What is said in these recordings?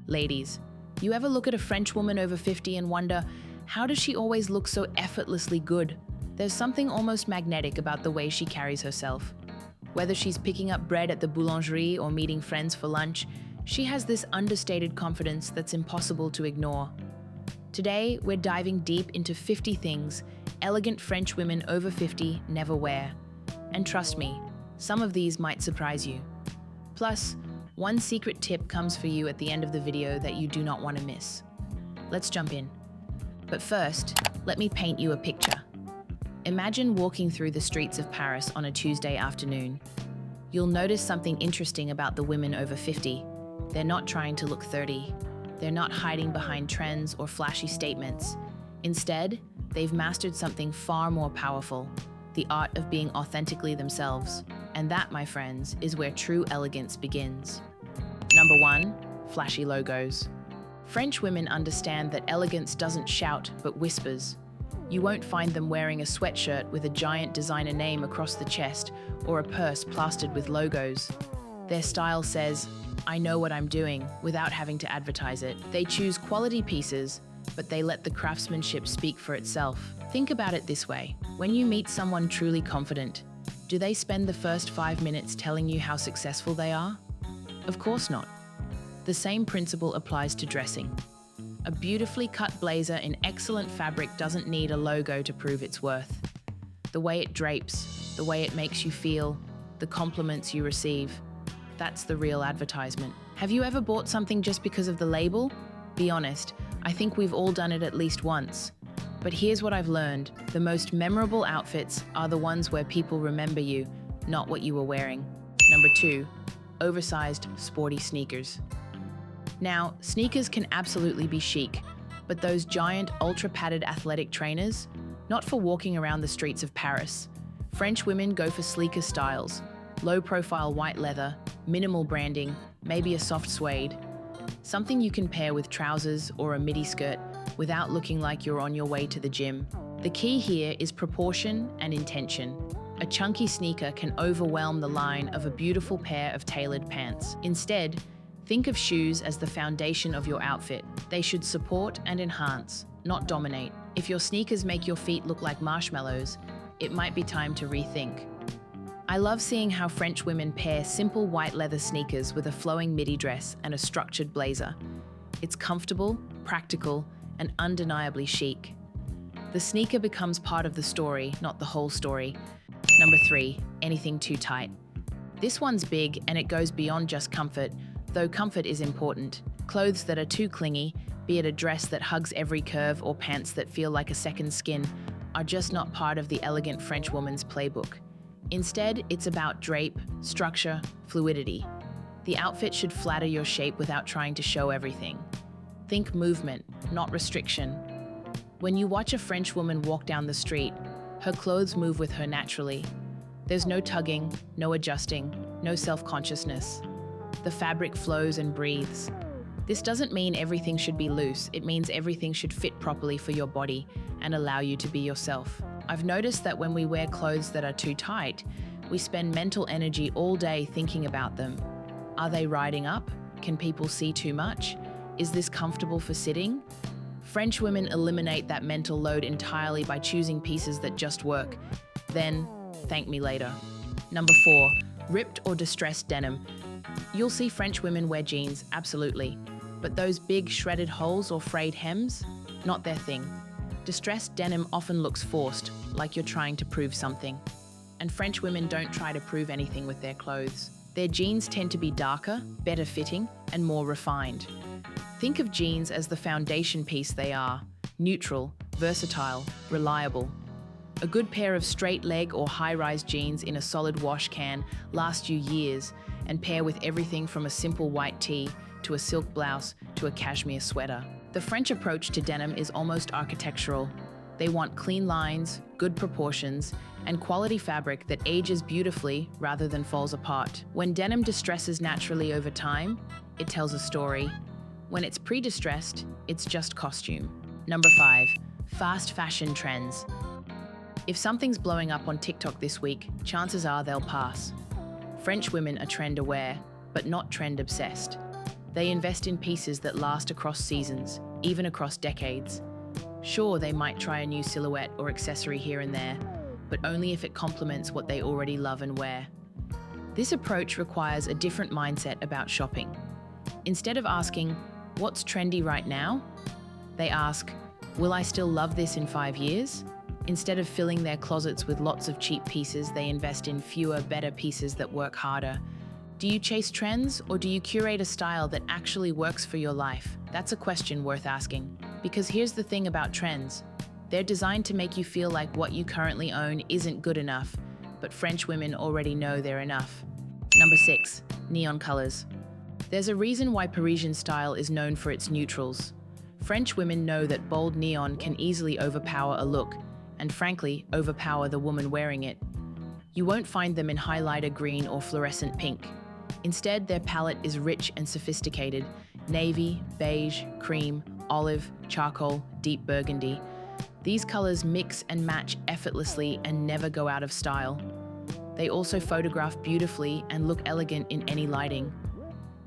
Ladies, you ever look at a French woman over 50 and wonder, how does she always look so effortlessly good? There's something almost magnetic about the way she carries herself. Whether she's picking up bread at the boulangerie or meeting friends for lunch, she has this understated confidence that's impossible to ignore. Today, we're diving deep into 50 things elegant French women over 50 never wear. And trust me, some of these might surprise you. Plus, one secret tip comes for you at the end of the video that you do not want to miss. Let's jump in. But first, let me paint you a picture. Imagine walking through the streets of Paris on a Tuesday afternoon. You'll notice something interesting about the women over 50. They're not trying to look 30. They're not hiding behind trends or flashy statements. Instead, they've mastered something far more powerful, the art of being authentically themselves. And that, my friends, is where true elegance begins. Number 1, flashy logos. French women understand that elegance doesn't shout but whispers. You won't find them wearing a sweatshirt with a giant designer name across the chest or a purse plastered with logos. Their style says, "I know what I'm doing," without having to advertise it. They choose quality pieces, but they let the craftsmanship speak for itself. Think about it this way. When you meet someone truly confident, do they spend the first 5 minutes telling you how successful they are? Of course not. The same principle applies to dressing. A beautifully cut blazer in excellent fabric doesn't need a logo to prove its worth. The way it drapes, the way it makes you feel, the compliments you receive, that's the real advertisement. Have you ever bought something just because of the label? Be honest, I think we've all done it at least once. But here's what I've learned. The most memorable outfits are the ones where people remember you, not what you were wearing. Number 2, oversized, sporty sneakers. Now, sneakers can absolutely be chic, but those giant, ultra-padded athletic trainers, not for walking around the streets of Paris. French women go for sleeker styles, low-profile white leather, minimal branding, maybe a soft suede. Something you can pair with trousers or a midi skirt without looking like you're on your way to the gym. The key here is proportion and intention. A chunky sneaker can overwhelm the line of a beautiful pair of tailored pants. Instead, think of shoes as the foundation of your outfit. They should support and enhance, not dominate. If your sneakers make your feet look like marshmallows, it might be time to rethink. I love seeing how French women pair simple white leather sneakers with a flowing midi dress and a structured blazer. It's comfortable, practical, and undeniably chic. The sneaker becomes part of the story, not the whole story. Number 3, anything too tight. This one's big and it goes beyond just comfort, though comfort is important. Clothes that are too clingy, be it a dress that hugs every curve or pants that feel like a second skin, are just not part of the elegant French woman's playbook. Instead, it's about drape, structure, fluidity. The outfit should flatter your shape without trying to show everything. Think movement, not restriction. When you watch a French woman walk down the street, her clothes move with her naturally. There's no tugging, no adjusting, no self-consciousness. The fabric flows and breathes. This doesn't mean everything should be loose. It means everything should fit properly for your body and allow you to be yourself. I've noticed that when we wear clothes that are too tight, we spend mental energy all day thinking about them. Are they riding up? Can people see too much? Is this comfortable for sitting? French women eliminate that mental load entirely by choosing pieces that just work. Then, thank me later. Number 4, ripped or distressed denim. You'll see French women wear jeans, absolutely. But those big shredded holes or frayed hems, not their thing. Distressed denim often looks forced, like you're trying to prove something. And French women don't try to prove anything with their clothes. Their jeans tend to be darker, better fitting, and more refined. Think of jeans as the foundation piece they are: neutral, versatile, reliable. A good pair of straight leg or high-rise jeans in a solid wash can last you years and pair with everything from a simple white tee to a silk blouse to a cashmere sweater. The French approach to denim is almost architectural. They want clean lines, good proportions, and quality fabric that ages beautifully rather than falls apart. When denim distresses naturally over time, it tells a story. When it's pre-distressed, it's just costume. Number 5, fast fashion trends. If something's blowing up on TikTok this week, chances are they'll pass. French women are trend-aware, but not trend-obsessed. They invest in pieces that last across seasons, even across decades. Sure, they might try a new silhouette or accessory here and there, but only if it complements what they already love and wear. This approach requires a different mindset about shopping. Instead of asking, "What's trendy right now?" they ask, "Will I still love this in 5 years?" Instead of filling their closets with lots of cheap pieces, they invest in fewer, better pieces that work harder. Do you chase trends, or do you curate a style that actually works for your life? That's a question worth asking. Because here's the thing about trends. They're designed to make you feel like what you currently own isn't good enough, but French women already know they're enough. Number 6, neon colors. There's a reason why Parisian style is known for its neutrals. French women know that bold neon can easily overpower a look, and frankly, overpower the woman wearing it. You won't find them in highlighter green or fluorescent pink. Instead, their palette is rich and sophisticated: navy, beige, cream, olive, charcoal, deep burgundy. These colors mix and match effortlessly and never go out of style. They also photograph beautifully and look elegant in any lighting.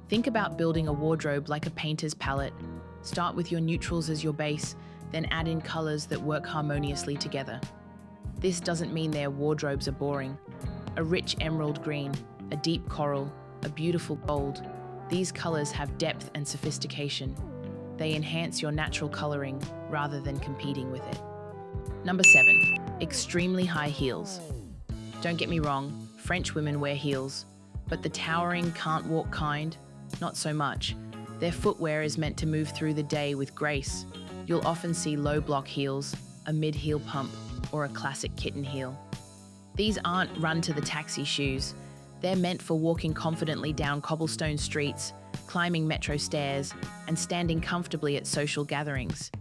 Think about building a wardrobe like a painter's palette. Start with your neutrals as your base, then add in colors that work harmoniously together. This doesn't mean their wardrobes are boring. A rich emerald green, a deep coral, a beautiful gold. These colors have depth and sophistication. They enhance your natural coloring rather than competing with it. Number 7, extremely high heels. Don't get me wrong, French women wear heels, but the towering can't walk kind, not so much. Their footwear is meant to move through the day with grace. You'll often see low block heels, a mid-heel pump, or a classic kitten heel. These aren't run-to-the-taxi shoes. They're meant for walking confidently down cobblestone streets, climbing metro stairs, and standing comfortably at social gatherings.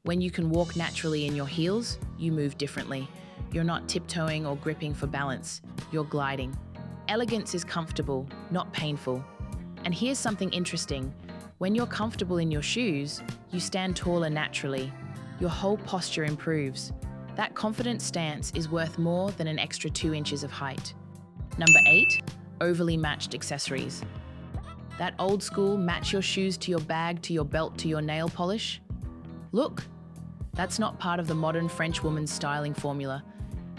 When you can walk naturally in your heels, you move differently. You're not tiptoeing or gripping for balance, you're gliding. Elegance is comfortable, not painful. And here's something interesting. When you're comfortable in your shoes, you stand taller naturally. Your whole posture improves. That confident stance is worth more than an extra 2 inches of height. Number 8, overly matched accessories. That old school match your shoes to your bag, to your belt, to your nail polish? Look, that's not part of the modern French woman's styling formula.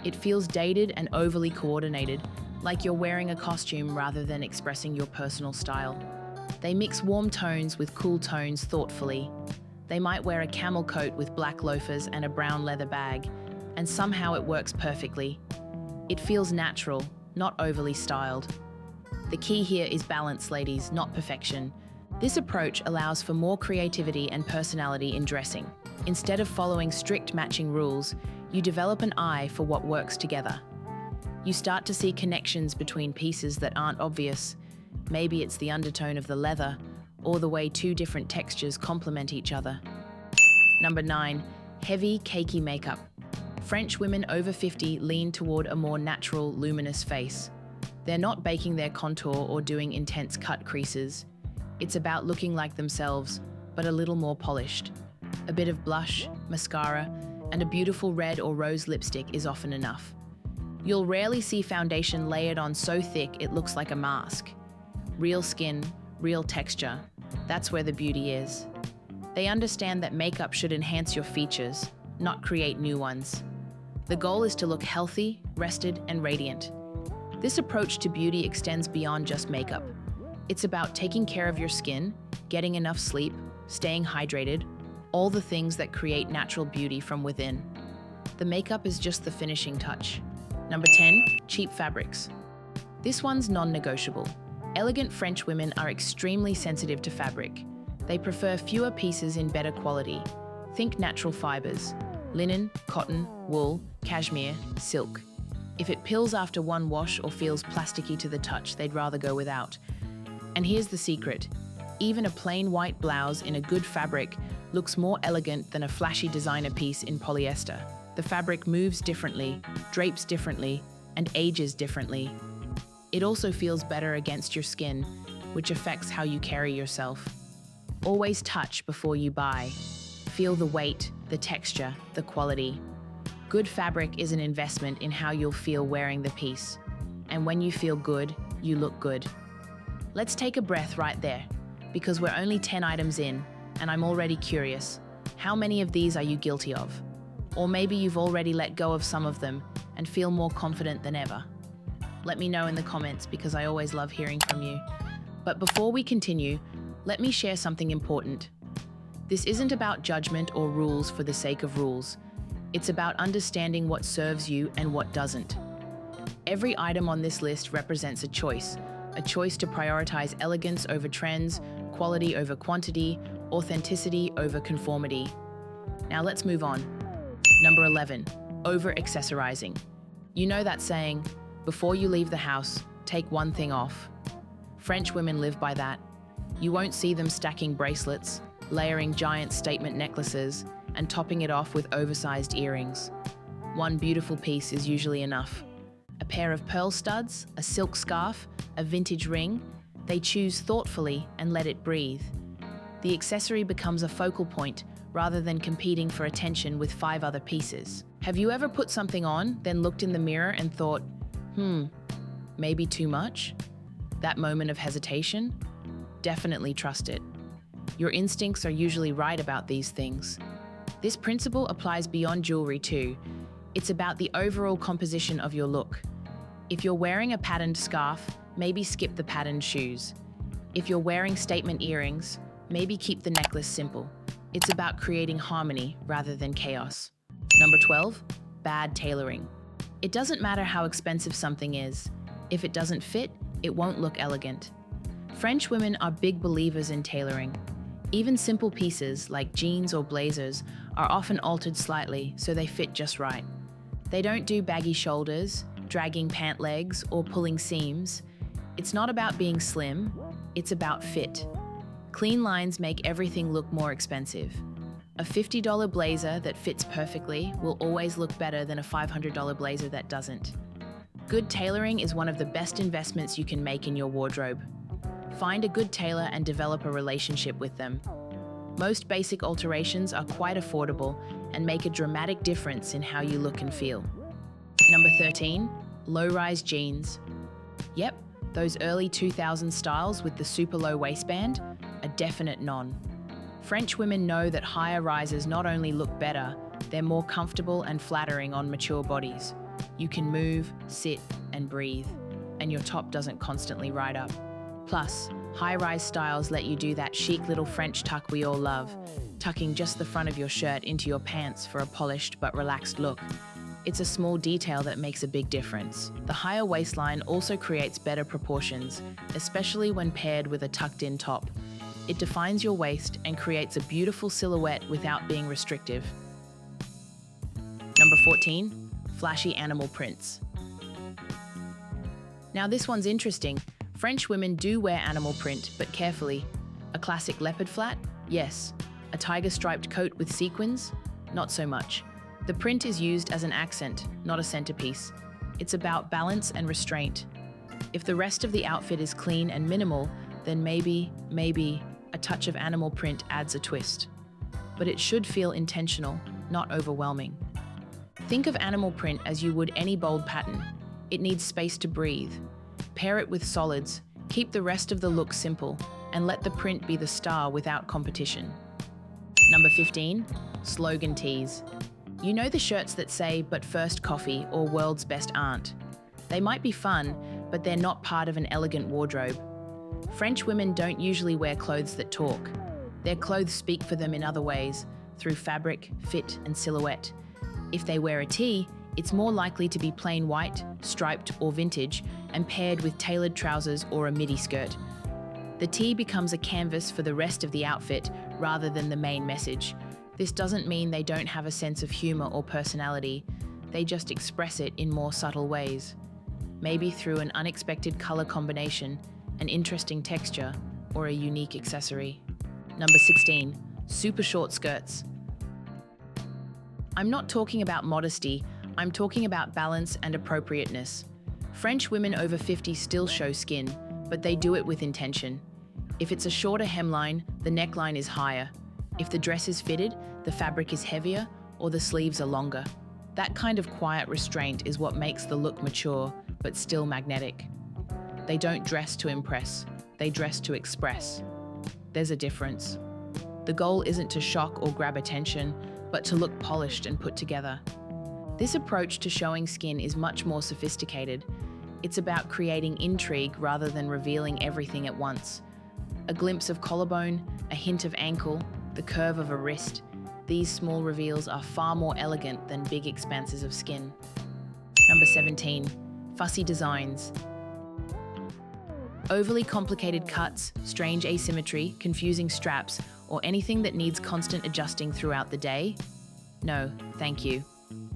It feels dated and overly coordinated, like you're wearing a costume rather than expressing your personal style. They mix warm tones with cool tones thoughtfully. They might wear a camel coat with black loafers and a brown leather bag, and somehow it works perfectly. It feels natural, not overly styled. The key here is balance, ladies, not perfection. This approach allows for more creativity and personality in dressing. Instead of following strict matching rules, you develop an eye for what works together. You start to see connections between pieces that aren't obvious. Maybe it's the undertone of the leather, or the way 2 different textures complement each other. Number 9, heavy, cakey makeup. French women over 50 lean toward a more natural, luminous face. They're not baking their contour or doing intense cut creases. It's about looking like themselves, but a little more polished. A bit of blush, mascara, and a beautiful red or rose lipstick is often enough. You'll rarely see foundation layered on so thick it looks like a mask. Real skin, real texture. That's where the beauty is. They understand that makeup should enhance your features, not create new ones. The goal is to look healthy, rested, and radiant. This approach to beauty extends beyond just makeup. It's about taking care of your skin, getting enough sleep, staying hydrated, all the things that create natural beauty from within. The makeup is just the finishing touch. Number 10, cheap fabrics. This one's non-negotiable. Elegant French women are extremely sensitive to fabric. They prefer fewer pieces in better quality. Think natural fibers: linen, cotton, wool, cashmere, silk. If it pills after one wash or feels plasticky to the touch, they'd rather go without. And here's the secret. Even a plain white blouse in a good fabric looks more elegant than a flashy designer piece in polyester. The fabric moves differently, drapes differently, and ages differently. It also feels better against your skin, which affects how you carry yourself. Always touch before you buy. Feel the weight, the texture, the quality. Good fabric is an investment in how you'll feel wearing the piece. And when you feel good, you look good. Let's take a breath right there, because we're only 10 items in, and I'm already curious. How many of these are you guilty of? Or maybe you've already let go of some of them and feel more confident than ever. Let me know in the comments because I always love hearing from you. But before we continue, let me share something important. This isn't about judgment or rules for the sake of rules. It's about understanding what serves you and what doesn't. Every item on this list represents a choice to prioritize elegance over trends, quality over quantity, authenticity over conformity. Now let's move on. Number 11, over-accessorizing. You know that saying, before you leave the house, take one thing off. French women live by that. You won't see them stacking bracelets, layering giant statement necklaces, and topping it off with oversized earrings. One beautiful piece is usually enough. A pair of pearl studs, a silk scarf, a vintage ring, they choose thoughtfully and let it breathe. The accessory becomes a focal point rather than competing for attention with 5 other pieces. Have you ever put something on, then looked in the mirror and thought, maybe too much? That moment of hesitation? Definitely trust it. Your instincts are usually right about these things. This principle applies beyond jewelry too. It's about the overall composition of your look. If you're wearing a patterned scarf, maybe skip the patterned shoes. If you're wearing statement earrings, maybe keep the necklace simple. It's about creating harmony rather than chaos. Number 12, bad tailoring. It doesn't matter how expensive something is. If it doesn't fit, it won't look elegant. French women are big believers in tailoring. Even simple pieces like jeans or blazers are often altered slightly so they fit just right. They don't do baggy shoulders, dragging pant legs, or pulling seams. It's not about being slim, it's about fit. Clean lines make everything look more expensive. A $50 blazer that fits perfectly will always look better than a $500 blazer that doesn't. Good tailoring is one of the best investments you can make in your wardrobe. Find a good tailor and develop a relationship with them. Most basic alterations are quite affordable and make a dramatic difference in how you look and feel. Number 13, low-rise jeans. Yep, those early 2000s styles with the super low waistband, a definite non. French women know that higher rises not only look better, they're more comfortable and flattering on mature bodies. You can move, sit, and breathe, and your top doesn't constantly ride up. Plus, high-rise styles let you do that chic little French tuck we all love, tucking just the front of your shirt into your pants for a polished but relaxed look. It's a small detail that makes a big difference. The higher waistline also creates better proportions, especially when paired with a tucked-in top. It defines your waist and creates a beautiful silhouette without being restrictive. Number 14, flashy animal prints. Now this one's interesting. French women do wear animal print, but carefully. A classic leopard flat? Yes. A tiger-striped coat with sequins? Not so much. The print is used as an accent, not a centerpiece. It's about balance and restraint. If the rest of the outfit is clean and minimal, then maybe, a touch of animal print adds a twist. But it should feel intentional, not overwhelming. Think of animal print as you would any bold pattern. It needs space to breathe. Pair it with solids, keep the rest of the look simple, and let the print be the star without competition. Number 15, slogan tees. You know the shirts that say, "But first coffee" or "World's best aunt." They might be fun, but they're not part of an elegant wardrobe. French women don't usually wear clothes that talk. Their clothes speak for them in other ways, through fabric, fit, and silhouette. If they wear a tee, it's more likely to be plain white, striped, or vintage, and paired with tailored trousers or a midi skirt. The tee becomes a canvas for the rest of the outfit rather than the main message. This doesn't mean they don't have a sense of humor or personality. They just express it in more subtle ways. Maybe through an unexpected color combination, an interesting texture, or a unique accessory. Number 16, super short skirts. I'm not talking about modesty, I'm talking about balance and appropriateness. French women over 50 still show skin, but they do it with intention. If it's a shorter hemline, the neckline is higher. If the dress is fitted, the fabric is heavier, or the sleeves are longer. That kind of quiet restraint is what makes the look mature, but still magnetic. They don't dress to impress, they dress to express. there's a difference. The goal isn't to shock or grab attention, but to look polished and put together. This approach to showing skin is much more sophisticated. It's about creating intrigue rather than revealing everything at once. A glimpse of collarbone, a hint of ankle, the curve of a wrist. These small reveals are far more elegant than big expanses of skin. Number 17, fussy designs. Overly complicated cuts, strange asymmetry, confusing straps, or anything that needs constant adjusting throughout the day? No, thank you.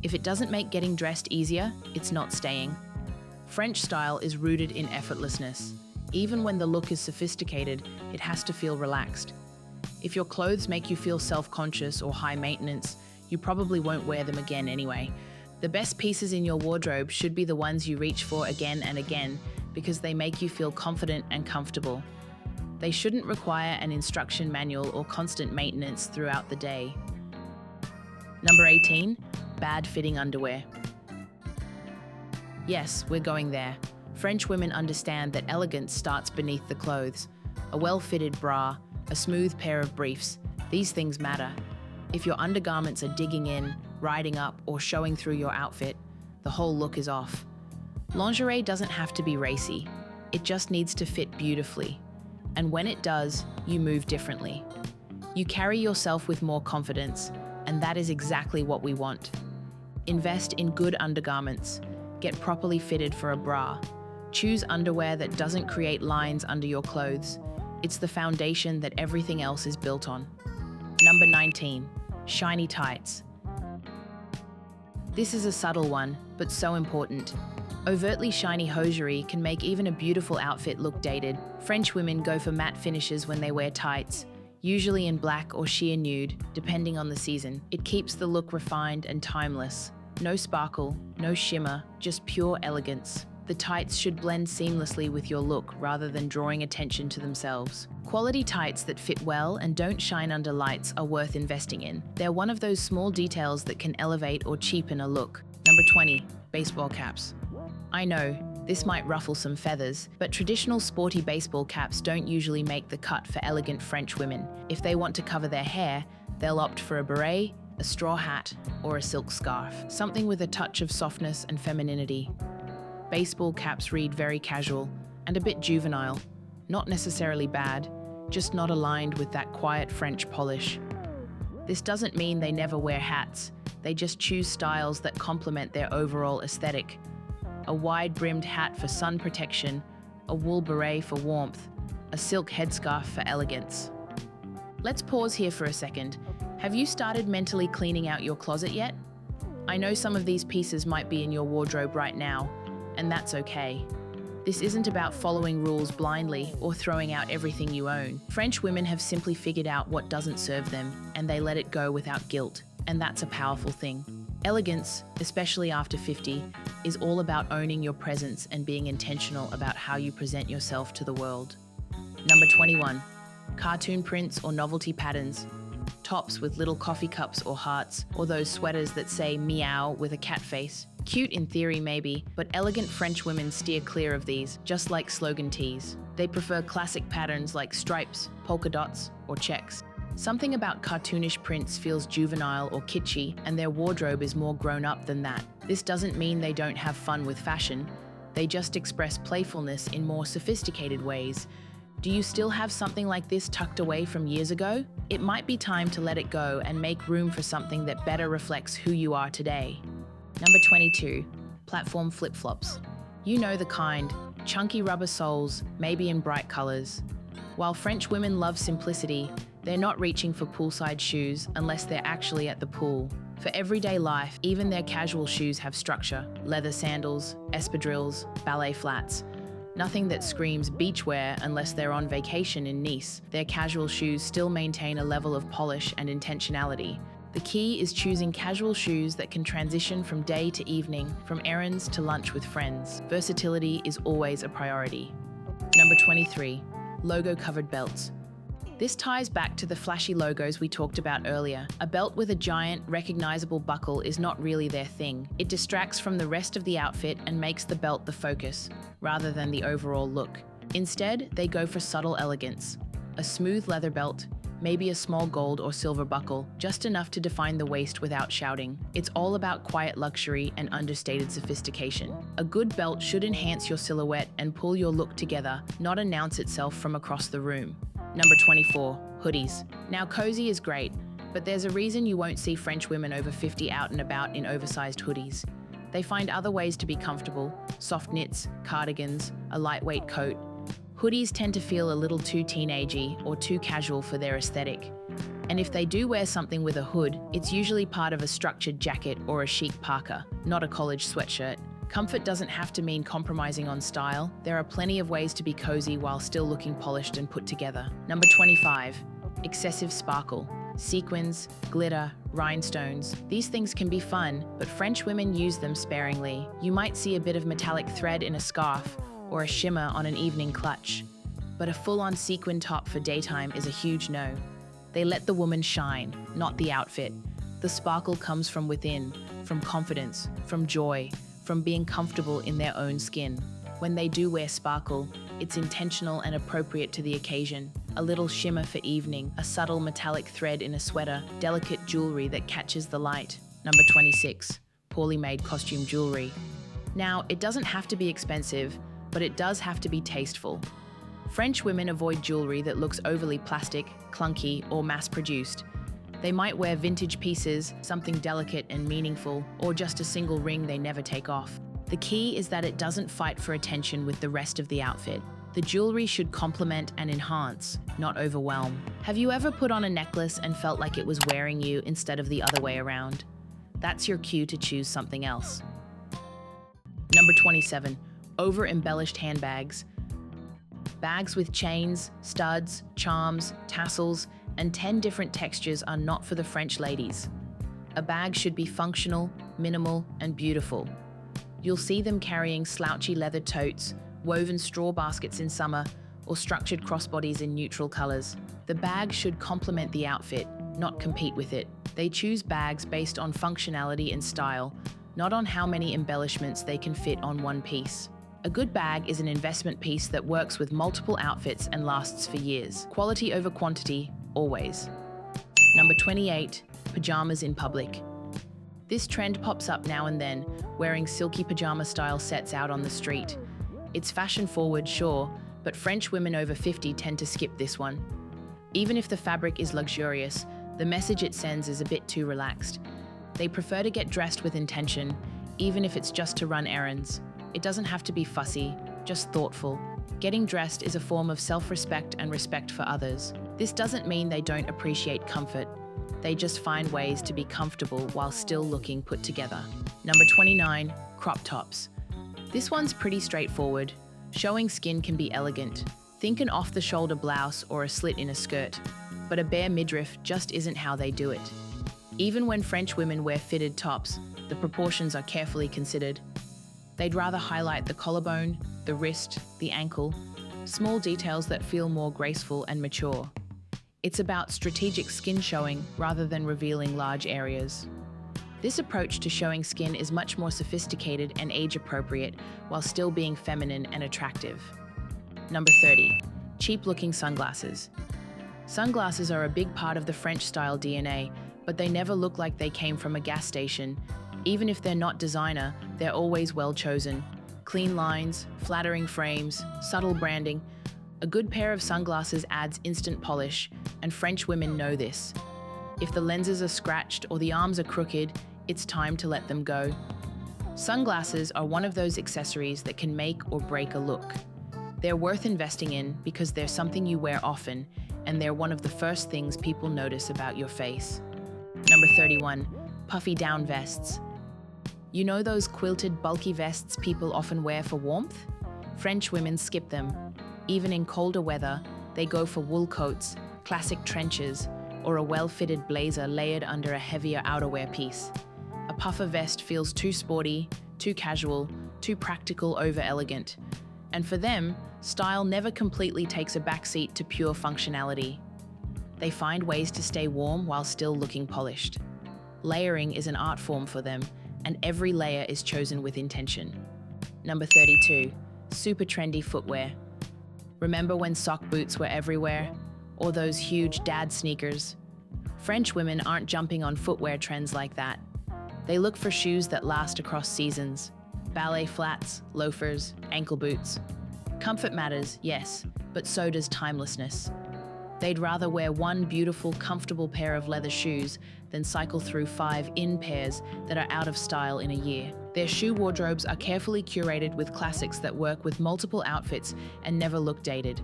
If it doesn't make getting dressed easier, it's not staying. French style is rooted in effortlessness. Even when the look is sophisticated, it has to feel relaxed. If your clothes make you feel self-conscious or high maintenance, you probably won't wear them again anyway. The best pieces in your wardrobe should be the ones you reach for again and again because they make you feel confident and comfortable. They shouldn't require an instruction manual or constant maintenance throughout the day. Number 18, bad fitting underwear. Yes, we're going there. French women understand that elegance starts beneath the clothes. A well-fitted bra, a smooth pair of briefs, these things matter. If your undergarments are digging in, riding up, or showing through your outfit, the whole look is off. Lingerie doesn't have to be racy. It just needs to fit beautifully. And when it does, you move differently. You carry yourself with more confidence, and that is exactly what we want. Invest in good undergarments. Get properly fitted for a bra. Choose underwear that doesn't create lines under your clothes. It's the foundation that everything else is built on. Number 19, shiny tights. This is a subtle one, but so important. Overtly shiny hosiery can make even a beautiful outfit look dated. French women go for matte finishes when they wear tights, usually in black or sheer nude, depending on the season. It keeps the look refined and timeless. No sparkle, no shimmer, just pure elegance. The tights should blend seamlessly with your look rather than drawing attention to themselves. Quality tights that fit well and don't shine under lights are worth investing in. They're one of those small details that can elevate or cheapen a look. Number 20, baseball caps. I know, this might ruffle some feathers, but traditional sporty baseball caps don't usually make the cut for elegant French women. If they want to cover their hair, they'll opt for a beret, a straw hat, or a silk scarf, something with a touch of softness and femininity. Baseball caps read very casual and a bit juvenile, not necessarily bad, just not aligned with that quiet French polish. This doesn't mean they never wear hats, they just choose styles that complement their overall aesthetic. A wide-brimmed hat for sun protection, a wool beret for warmth, a silk headscarf for elegance. Let's pause here for a second. Have you started mentally cleaning out your closet yet? I know some of these pieces might be in your wardrobe right now, and that's okay. This isn't about following rules blindly or throwing out everything you own. French women have simply figured out what doesn't serve them, and they let it go without guilt, and that's a powerful thing. Elegance, especially after 50, is all about owning your presence and being intentional about how you present yourself to the world. Number 21, cartoon prints or novelty patterns. Tops with little coffee cups or hearts, or those sweaters that say meow with a cat face. Cute in theory maybe, but elegant French women steer clear of these, just like slogan tees. They prefer classic patterns like stripes, polka dots, or checks. Something about cartoonish prints feels juvenile or kitschy, and their wardrobe is more grown up than that. This doesn't mean they don't have fun with fashion. They just express playfulness in more sophisticated ways. Do you still have something like this tucked away from years ago? It might be time to let it go and make room for something that better reflects who you are today. Number 22, platform flip-flops. You know the kind, chunky rubber soles, maybe in bright colors. While French women love simplicity, they're not reaching for poolside shoes unless they're actually at the pool. For everyday life, even their casual shoes have structure. Leather sandals, espadrilles, ballet flats. Nothing that screams beachwear unless they're on vacation in Nice. Their casual shoes still maintain a level of polish and intentionality. The key is choosing casual shoes that can transition from day to evening, from errands to lunch with friends. Versatility is always a priority. Number 23, logo-covered belts. This ties back to the flashy logos we talked about earlier. A belt with a giant, recognizable buckle is not really their thing. It distracts from the rest of the outfit and makes the belt the focus, rather than the overall look. Instead, they go for subtle elegance. A smooth leather belt, maybe a small gold or silver buckle, just enough to define the waist without shouting. It's all about quiet luxury and understated sophistication. A good belt should enhance your silhouette and pull your look together, not announce itself from across the room. Number 24, hoodies. Now, cozy is great, but there's a reason you won't see French women over 50 out and about in oversized hoodies. They find other ways to be comfortable: soft knits, cardigans, a lightweight coat. Hoodies tend to feel a little too teenagey or too casual for their aesthetic. And if they do wear something with a hood, it's usually part of a structured jacket or a chic parka, not a college sweatshirt. Comfort doesn't have to mean compromising on style. There are plenty of ways to be cozy while still looking polished and put together. Number 25, excessive sparkle. Sequins, glitter, rhinestones. These things can be fun, but French women use them sparingly. You might see a bit of metallic thread in a scarf or a shimmer on an evening clutch. But a full-on sequin top for daytime is a huge no. They let the woman shine, not the outfit. The sparkle comes from within, from confidence, from joy, from being comfortable in their own skin. When they do wear sparkle, it's intentional and appropriate to the occasion. A little shimmer for evening, a subtle metallic thread in a sweater, delicate jewelry that catches the light. Number 26, poorly made costume jewelry. Now, it doesn't have to be expensive, but it does have to be tasteful. French women avoid jewelry that looks overly plastic, clunky, or mass-produced. They might wear vintage pieces, something delicate and meaningful, or just a single ring they never take off. The key is that it doesn't fight for attention with the rest of the outfit. The jewelry should complement and enhance, not overwhelm. Have you ever put on a necklace and felt like it was wearing you instead of the other way around? That's your cue to choose something else. Number 27, over-embellished handbags. Bags with chains, studs, charms, tassels, and 10 different textures are not for the French ladies. A bag should be functional, minimal, and beautiful. You'll see them carrying slouchy leather totes, woven straw baskets in summer, or structured crossbodies in neutral colors. The bag should complement the outfit, not compete with it. They choose bags based on functionality and style, not on how many embellishments they can fit on one piece. A good bag is an investment piece that works with multiple outfits and lasts for years. Quality over quantity, always. Number 28, pajamas in public. This trend pops up now and then, wearing silky pajama-style sets out on the street. It's fashion-forward, sure, but French women over 50 tend to skip this one. Even if the fabric is luxurious, the message it sends is a bit too relaxed. They prefer to get dressed with intention, even if it's just to run errands. It doesn't have to be fussy, just thoughtful. Getting dressed is a form of self-respect and respect for others. This doesn't mean they don't appreciate comfort. They just find ways to be comfortable while still looking put together. Number 29, crop tops. This one's pretty straightforward. Showing skin can be elegant. Think an off-the-shoulder blouse or a slit in a skirt. But a bare midriff just isn't how they do it. Even when French women wear fitted tops, the proportions are carefully considered. They'd rather highlight the collarbone, the wrist, the ankle, small details that feel more graceful and mature. It's about strategic skin showing rather than revealing large areas. This approach to showing skin is much more sophisticated and age-appropriate while still being feminine and attractive. Number 30, cheap-looking sunglasses. Sunglasses are a big part of the French-style DNA, but they never look like they came from a gas station. Even if they're not designer, they're always well chosen. Clean lines, flattering frames, subtle branding. A good pair of sunglasses adds instant polish, and French women know this. If the lenses are scratched or the arms are crooked, it's time to let them go. Sunglasses are one of those accessories that can make or break a look. They're worth investing in because they're something you wear often, and they're one of the first things people notice about your face. Number 31, puffy down vests. You know those quilted, bulky vests people often wear for warmth? French women skip them. Even in colder weather, they go for wool coats, classic trenches, or a well-fitted blazer layered under a heavier outerwear piece. A puffer vest feels too sporty, too casual, too practical over elegant. And for them, style never completely takes a backseat to pure functionality. They find ways to stay warm while still looking polished. Layering is an art form for them, and every layer is chosen with intention. Number 32, super trendy footwear. Remember when sock boots were everywhere? or those huge dad sneakers. French women aren't jumping on footwear trends like that. They look for shoes that last across seasons. Ballet flats, loafers, ankle boots. Comfort matters, yes, but so does timelessness. They'd rather wear one beautiful, comfortable pair of leather shoes than cycle through 5 in pairs that are out of style in a year. Their shoe wardrobes are carefully curated with classics that work with multiple outfits and never look dated.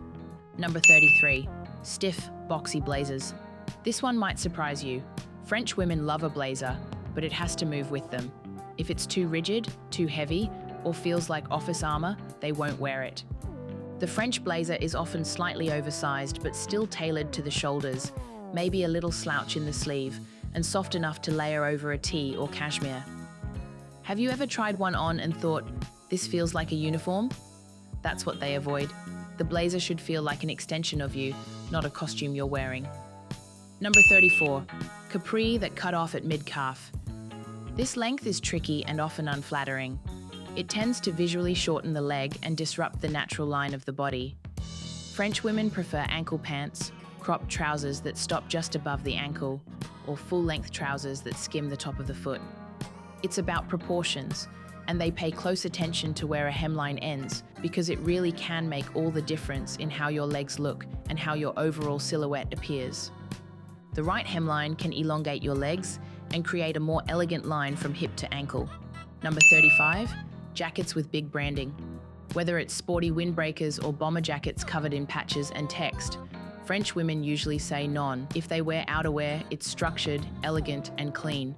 Number 33. Stiff, boxy blazers. This one might surprise you. French women love a blazer, but it has to move with them. If it's too rigid, too heavy, or feels like office armor, they won't wear it. The French blazer is often slightly oversized but still tailored to the shoulders, maybe a little slouch in the sleeve, and soft enough to layer over a tee or cashmere. Have you ever tried one on and thought, this feels like a uniform? That's what they avoid. The blazer should feel like an extension of you, not a costume you're wearing. Number 34. Capri that cut off at mid-calf. This length is tricky and often unflattering. It tends to visually shorten the leg and disrupt the natural line of the body. French women prefer ankle pants, cropped trousers that stop just above the ankle, or full-length trousers that skim the top of the foot. It's about proportions, and they pay close attention to where a hemline ends because it really can make all the difference in how your legs look and how your overall silhouette appears. The right hemline can elongate your legs and create a more elegant line from hip to ankle. Number 35. Jackets with big branding. Whether it's sporty windbreakers or bomber jackets covered in patches and text, French women usually say non. If they wear outerwear, it's structured, elegant, and clean.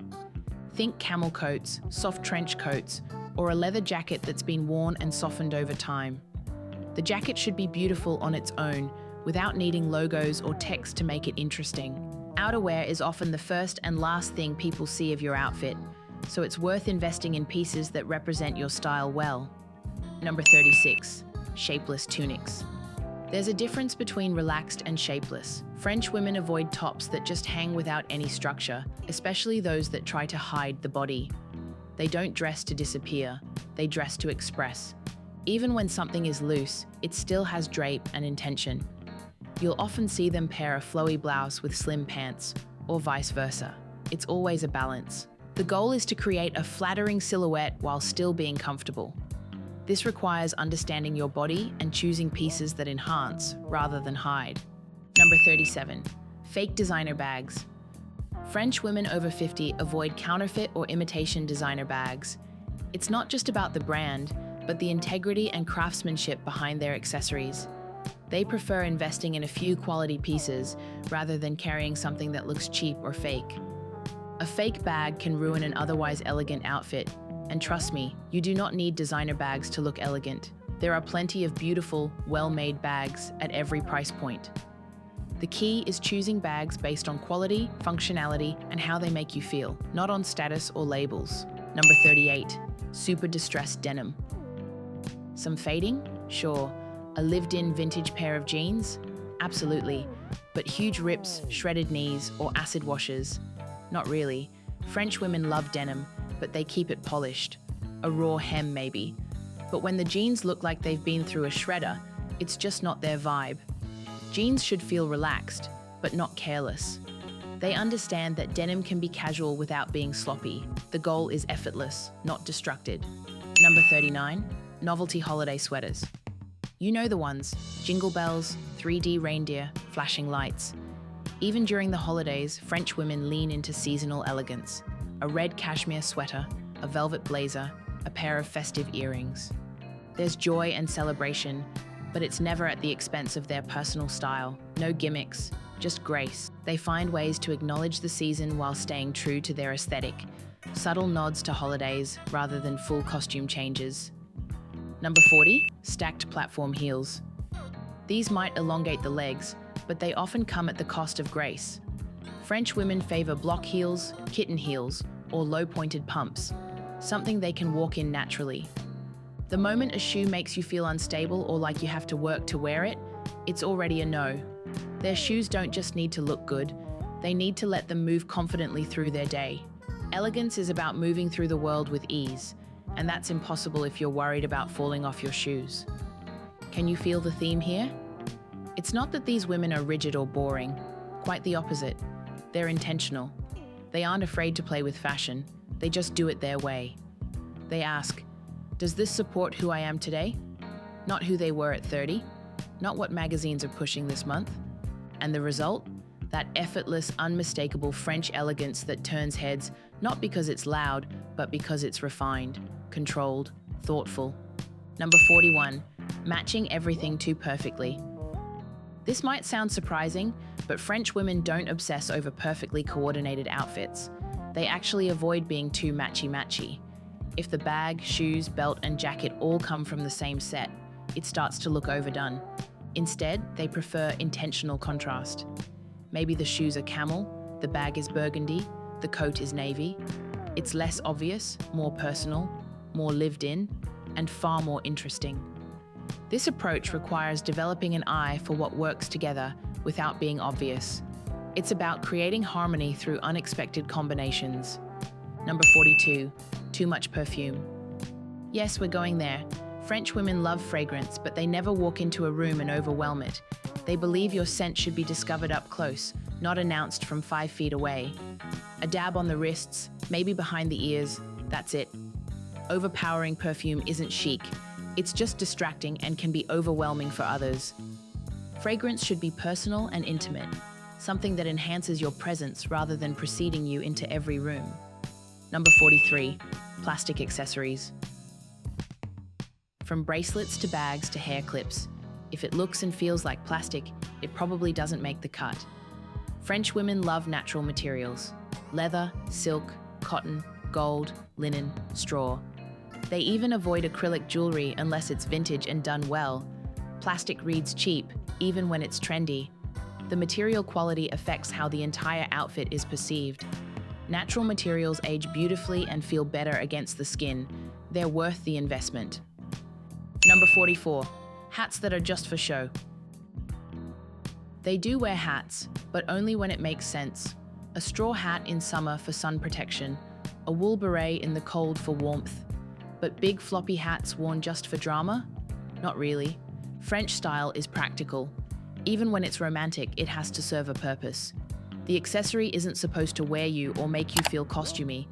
Think camel coats, soft trench coats, or a leather jacket that's been worn and softened over time. The jacket should be beautiful on its own, without needing logos or text to make it interesting. Outerwear is often the first and last thing people see of your outfit, so it's worth investing in pieces that represent your style well. Number 36. Shapeless tunics. There's a difference between relaxed and shapeless. French women avoid tops that just hang without any structure, especially those that try to hide the body. They don't dress to disappear, they dress to express. Even when something is loose, it still has drape and intention. You'll often see them pair a flowy blouse with slim pants, or vice versa. It's always a balance. The goal is to create a flattering silhouette while still being comfortable. This requires understanding your body and choosing pieces that enhance rather than hide. Number 37. Fake designer bags. French women over 50 avoid counterfeit or imitation designer bags. It's not just about the brand, but the integrity and craftsmanship behind their accessories. They prefer investing in a few quality pieces rather than carrying something that looks cheap or fake. A fake bag can ruin an otherwise elegant outfit, and trust me, you do not need designer bags to look elegant. There are plenty of beautiful, well-made bags at every price point. The key is choosing bags based on quality, functionality, and how they make you feel, not on status or labels. Number 38. Super distressed denim. Some fading? Sure. A lived-in vintage pair of jeans? Absolutely. But huge rips, shredded knees, or acid washes? Not really. French women love denim, but they keep it polished. A raw hem, maybe. But when the jeans look like they've been through a shredder, it's just not their vibe. Jeans should feel relaxed, but not careless. They understand that denim can be casual without being sloppy. The goal is effortless, not distracted. Number 39. Novelty holiday sweaters. You know the ones. Jingle bells, 3D reindeer, flashing lights. Even during the holidays, French women lean into seasonal elegance. A red cashmere sweater, a velvet blazer, a pair of festive earrings. There's joy and celebration, but it's never at the expense of their personal style. No gimmicks, just grace. They find ways to acknowledge the season while staying true to their aesthetic. Subtle nods to holidays rather than full costume changes. Number 40. Stacked platform heels. These might elongate the legs, but they often come at the cost of grace. French women favor block heels, kitten heels, or low-pointed pumps, something they can walk in naturally. The moment a shoe makes you feel unstable or like you have to work to wear it, it's already a no. Their shoes don't just need to look good, they need to let them move confidently through their day. Elegance is about moving through the world with ease, and that's impossible if you're worried about falling off your shoes. Can you feel the theme here? It's not that these women are rigid or boring. Quite the opposite. They're intentional. They aren't afraid to play with fashion. They just do it their way. They ask, does this support who I am today? Not who they were at 30. Not what magazines are pushing this month. And the result? That effortless, unmistakable French elegance that turns heads not because it's loud, but because it's refined, controlled, thoughtful. Number 41, matching everything too perfectly. This might sound surprising, but French women don't obsess over perfectly coordinated outfits. They actually avoid being too matchy-matchy. If the bag, shoes, belt, and jacket all come from the same set, it starts to look overdone. Instead, they prefer intentional contrast. Maybe the shoes are camel, the bag is burgundy, the coat is navy. It's less obvious, more personal, more lived in, and far more interesting. This approach requires developing an eye for what works together without being obvious. It's about creating harmony through unexpected combinations. Number 42, too much perfume. Yes, we're going there. French women love fragrance, but they never walk into a room and overwhelm it. They believe your scent should be discovered up close, not announced from 5 feet away. A dab on the wrists, maybe behind the ears, that's it. Overpowering perfume isn't chic. It's just distracting and can be overwhelming for others. Fragrance should be personal and intimate, something that enhances your presence rather than preceding you into every room. Number 43, plastic accessories. From bracelets to bags to hair clips, if it looks and feels like plastic, it probably doesn't make the cut. French women love natural materials: leather, silk, cotton, gold, linen, straw. They even avoid acrylic jewelry unless it's vintage and done well. Plastic reads cheap, even when it's trendy. The material quality affects how the entire outfit is perceived. Natural materials age beautifully and feel better against the skin. They're worth the investment. Number 44, hats that are just for show. They do wear hats, but only when it makes sense. A straw hat in summer for sun protection, a wool beret in the cold for warmth. But big floppy hats worn just for drama? Not really. French style is practical. Even when it's romantic, it has to serve a purpose. The accessory isn't supposed to wear you or make you feel costumey.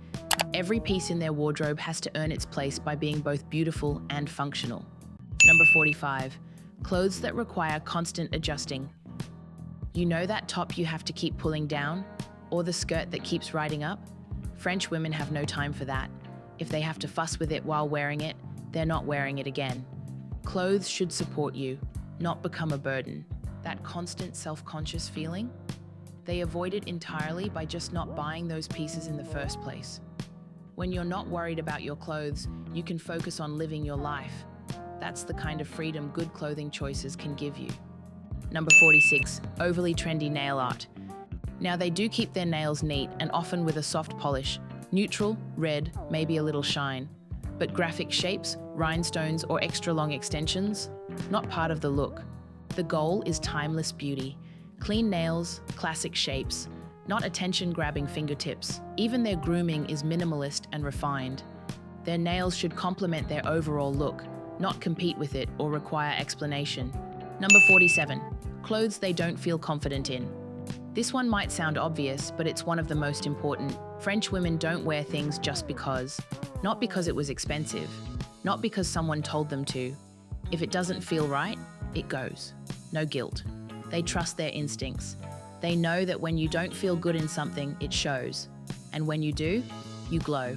Every piece in their wardrobe has to earn its place by being both beautiful and functional. Number 45, clothes that require constant adjusting. You know that top you have to keep pulling down? Or the skirt that keeps riding up? French women have no time for that. If they have to fuss with it while wearing it, they're not wearing it again. Clothes should support you, not become a burden. That constant self-conscious feeling? They avoid it entirely by just not buying those pieces in the first place. When you're not worried about your clothes, you can focus on living your life. That's the kind of freedom good clothing choices can give you. Number 46, overly trendy nail art. Now they do keep their nails neat and often with a soft polish, neutral, red, maybe a little shine. But graphic shapes, rhinestones, or extra long extensions? Not part of the look. The goal is timeless beauty. Clean nails, classic shapes, not attention-grabbing fingertips. Even their grooming is minimalist and refined. Their nails should complement their overall look, not compete with it or require explanation. Number 47, clothes they don't feel confident in. This one might sound obvious, but it's one of the most important. French women don't wear things just because. Not because it was expensive. Not because someone told them to. If it doesn't feel right, it goes. No guilt. They trust their instincts. They know that when you don't feel good in something, it shows. And when you do, you glow.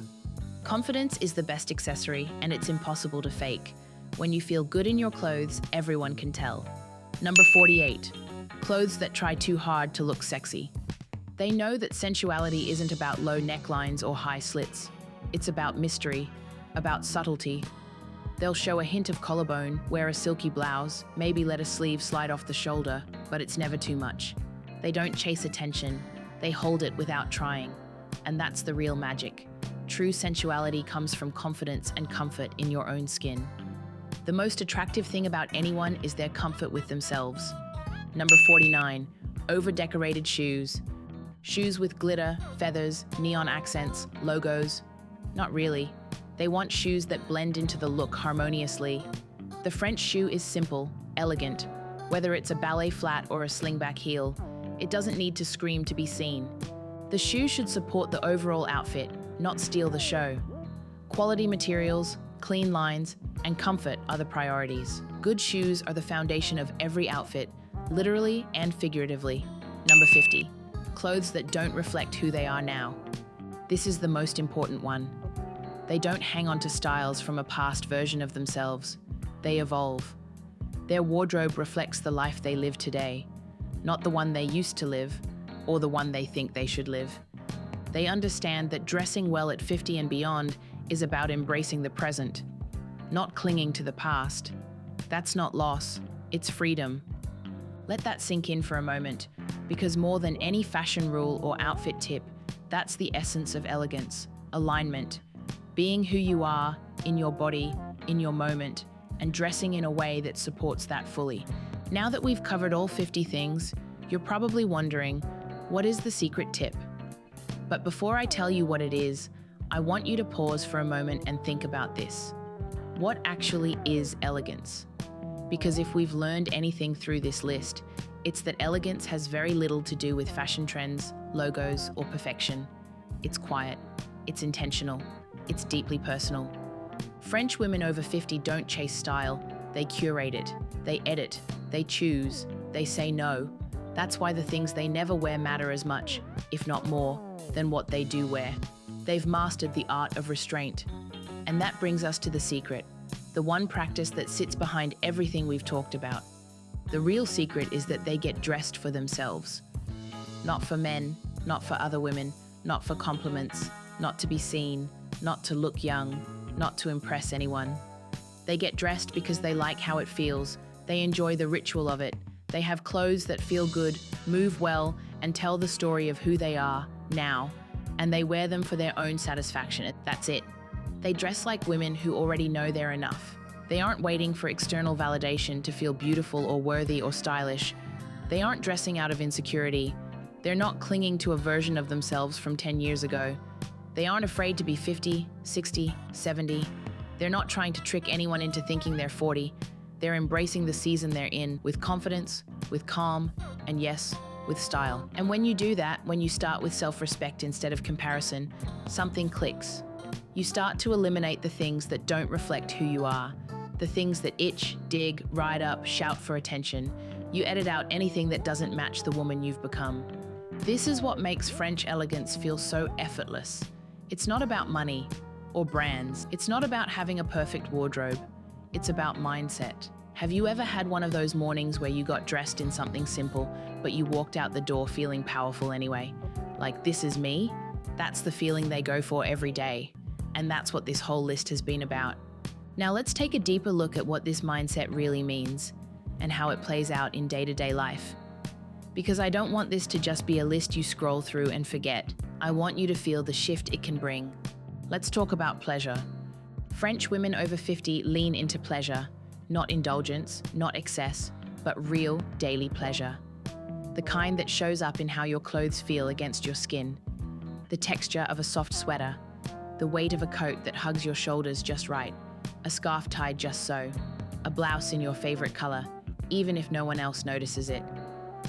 Confidence is the best accessory, and it's impossible to fake. When you feel good in your clothes, everyone can tell. Number 48, clothes that try too hard to look sexy. They know that sensuality isn't about low necklines or high slits. It's about mystery, about subtlety. They'll show a hint of collarbone, wear a silky blouse, maybe let a sleeve slide off the shoulder, but it's never too much. They don't chase attention, they hold it without trying. And that's the real magic. True sensuality comes from confidence and comfort in your own skin. The most attractive thing about anyone is their comfort with themselves. Number 49, over-decorated shoes. Shoes with glitter, feathers, neon accents, logos. Not really. They want shoes that blend into the look harmoniously. The French shoe is simple, elegant. Whether it's a ballet flat or a slingback heel, it doesn't need to scream to be seen. The shoe should support the overall outfit, not steal the show. Quality materials, clean lines, and comfort are the priorities. Good shoes are the foundation of every outfit, literally and figuratively. Number 50, clothes that don't reflect who they are now. This is the most important one. They don't hang on to styles from a past version of themselves. They evolve. Their wardrobe reflects the life they live today, not the one they used to live or the one they think they should live. They understand that dressing well at 50 and beyond is about embracing the present, not clinging to the past. That's not loss, it's freedom. Let that sink in for a moment, because more than any fashion rule or outfit tip, that's the essence of elegance, alignment. Being who you are, in your body, in your moment, and dressing in a way that supports that fully. Now that we've covered all 50 things, you're probably wondering, what is the secret tip? But before I tell you what it is, I want you to pause for a moment and think about this. What actually is elegance? Because if we've learned anything through this list, it's that elegance has very little to do with fashion trends, logos, or perfection. It's quiet, it's intentional, it's deeply personal. French women over 50 don't chase style, they curate it, they edit, they choose, they say no. That's why the things they never wear matter as much, if not more, than what they do wear. They've mastered the art of restraint. And that brings us to the secret, the one practice that sits behind everything we've talked about. The real secret is that they get dressed for themselves. Not for men, not for other women, not for compliments, not to be seen, not to look young, not to impress anyone. They get dressed because they like how it feels, they enjoy the ritual of it, they have clothes that feel good, move well, and tell the story of who they are, now, and they wear them for their own satisfaction. That's it. They dress like women who already know they're enough. They aren't waiting for external validation to feel beautiful or worthy or stylish. They aren't dressing out of insecurity. They're not clinging to a version of themselves from 10 years ago. They aren't afraid to be 50, 60, 70. They're not trying to trick anyone into thinking they're 40. They're embracing the season they're in with confidence, with calm, and yes, with style. And when you do that, when you start with self-respect instead of comparison, something clicks. You start to eliminate the things that don't reflect who you are, the things that itch, dig, ride up, shout for attention. You edit out anything that doesn't match the woman you've become. This is what makes French elegance feel so effortless. It's not about money or brands. It's not about having a perfect wardrobe. It's about mindset. Have you ever had one of those mornings where you got dressed in something simple, but you walked out the door feeling powerful anyway? Like, this is me? That's the feeling they go for every day. And that's what this whole list has been about. Now let's take a deeper look at what this mindset really means and how it plays out in day-to-day life. Because I don't want this to just be a list you scroll through and forget. I want you to feel the shift it can bring. Let's talk about pleasure. French women over 50 lean into pleasure. Not indulgence, not excess, but real daily pleasure. The kind that shows up in how your clothes feel against your skin. The texture of a soft sweater. The weight of a coat that hugs your shoulders just right. A scarf tied just so. A blouse in your favorite color, even if no one else notices it.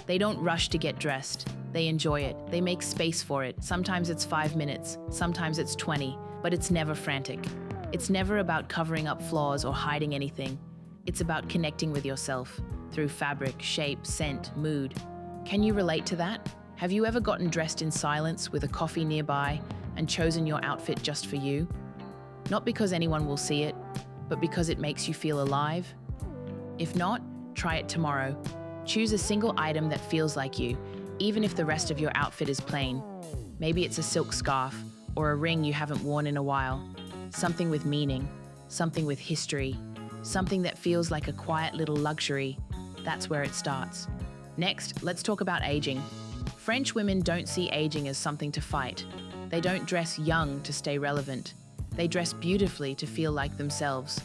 They don't rush to get dressed. They enjoy it. They make space for it. Sometimes it's 5 minutes, sometimes it's 20, but it's never frantic. It's never about covering up flaws or hiding anything. It's about connecting with yourself through fabric, shape, scent, mood. Can you relate to that? Have you ever gotten dressed in silence with a coffee nearby and chosen your outfit just for you? Not because anyone will see it, but because it makes you feel alive? If not, try it tomorrow. Choose a single item that feels like you, even if the rest of your outfit is plain. Maybe it's a silk scarf or a ring you haven't worn in a while. Something with meaning, something with history, something that feels like a quiet little luxury. That's where it starts. Next, let's talk about aging. French women don't see aging as something to fight. They don't dress young to stay relevant. They dress beautifully to feel like themselves.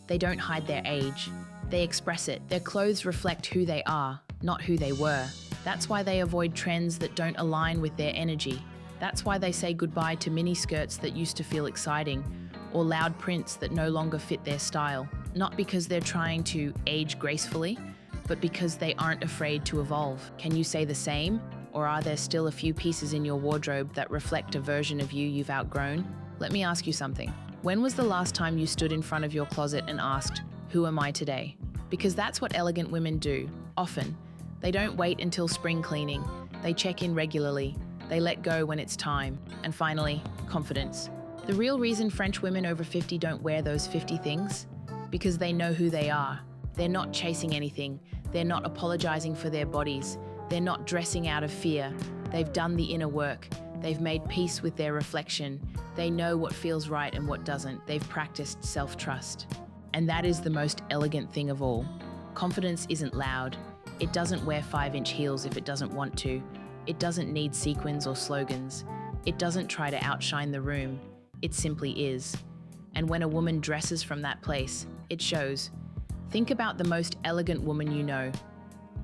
They don't hide their age. They express it. Their clothes reflect who they are, not who they were. That's why they avoid trends that don't align with their energy. That's why they say goodbye to mini skirts that used to feel exciting, or loud prints that no longer fit their style. Not because they're trying to age gracefully, but because they aren't afraid to evolve. Can you say the same? Or are there still a few pieces in your wardrobe that reflect a version of you you've outgrown? Let me ask you something. When was the last time you stood in front of your closet and asked, "Who am I today?" Because that's what elegant women do, often. They don't wait until spring cleaning. They check in regularly. They let go when it's time. And finally, confidence. The real reason French women over 50 don't wear those 50 things? Because they know who they are. They're not chasing anything. They're not apologizing for their bodies. They're not dressing out of fear. They've done the inner work. They've made peace with their reflection. They know what feels right and what doesn't. They've practiced self-trust. And that is the most elegant thing of all. Confidence isn't loud. It doesn't wear 5-inch heels if it doesn't want to. It doesn't need sequins or slogans. It doesn't try to outshine the room. It simply is. And when a woman dresses from that place, it shows. Think about the most elegant woman you know.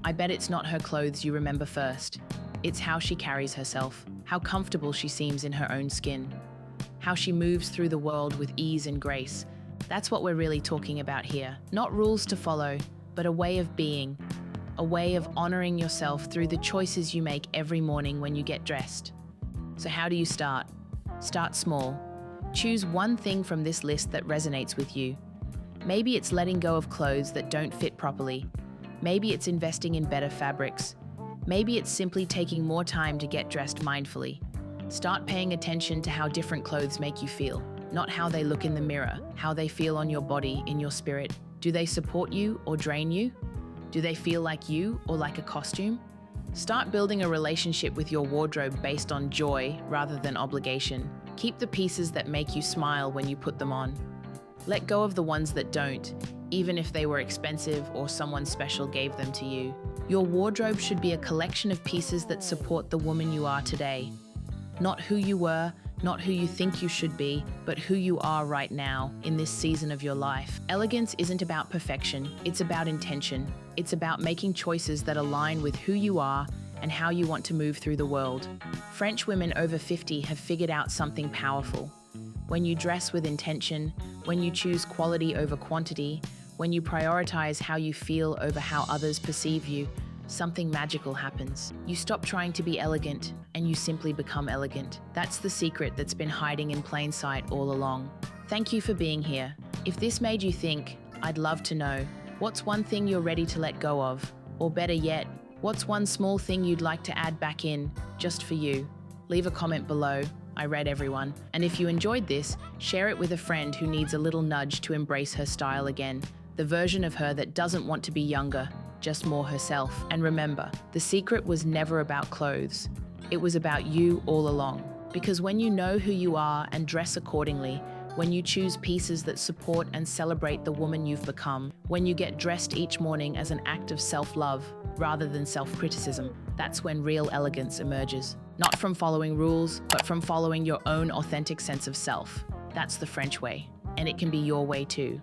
I bet it's not her clothes you remember first. It's how she carries herself, how comfortable she seems in her own skin, how she moves through the world with ease and grace. That's what we're really talking about here. Not rules to follow, but a way of being, a way of honoring yourself through the choices you make every morning when you get dressed. So how do you start? Start small. Choose one thing from this list that resonates with you. Maybe it's letting go of clothes that don't fit properly. Maybe it's investing in better fabrics. Maybe it's simply taking more time to get dressed mindfully. Start paying attention to how different clothes make you feel, not how they look in the mirror, how they feel on your body, in your spirit. Do they support you or drain you? Do they feel like you or like a costume? Start building a relationship with your wardrobe based on joy rather than obligation. Keep the pieces that make you smile when you put them on. Let go of the ones that don't, even if they were expensive or someone special gave them to you. Your wardrobe should be a collection of pieces that support the woman you are today. Not who you were, not who you think you should be, but who you are right now in this season of your life. Elegance isn't about perfection, it's about intention. It's about making choices that align with who you are and how you want to move through the world. French women over 50 have figured out something powerful. When you dress with intention, when you choose quality over quantity, when you prioritize how you feel over how others perceive you, something magical happens. You stop trying to be elegant and you simply become elegant. That's the secret that's been hiding in plain sight all along. Thank you for being here. If this made you think, I'd love to know, what's one thing you're ready to let go of? Or better yet, what's one small thing you'd like to add back in, just for you? Leave a comment below. I read everyone. And if you enjoyed this, share it with a friend who needs a little nudge to embrace her style again. The version of her that doesn't want to be younger, just more herself. And remember, the secret was never about clothes. It was about you all along. Because when you know who you are and dress accordingly, when you choose pieces that support and celebrate the woman you've become, when you get dressed each morning as an act of self-love rather than self-criticism, that's when real elegance emerges. Not from following rules, but from following your own authentic sense of self. That's the French way, and it can be your way too.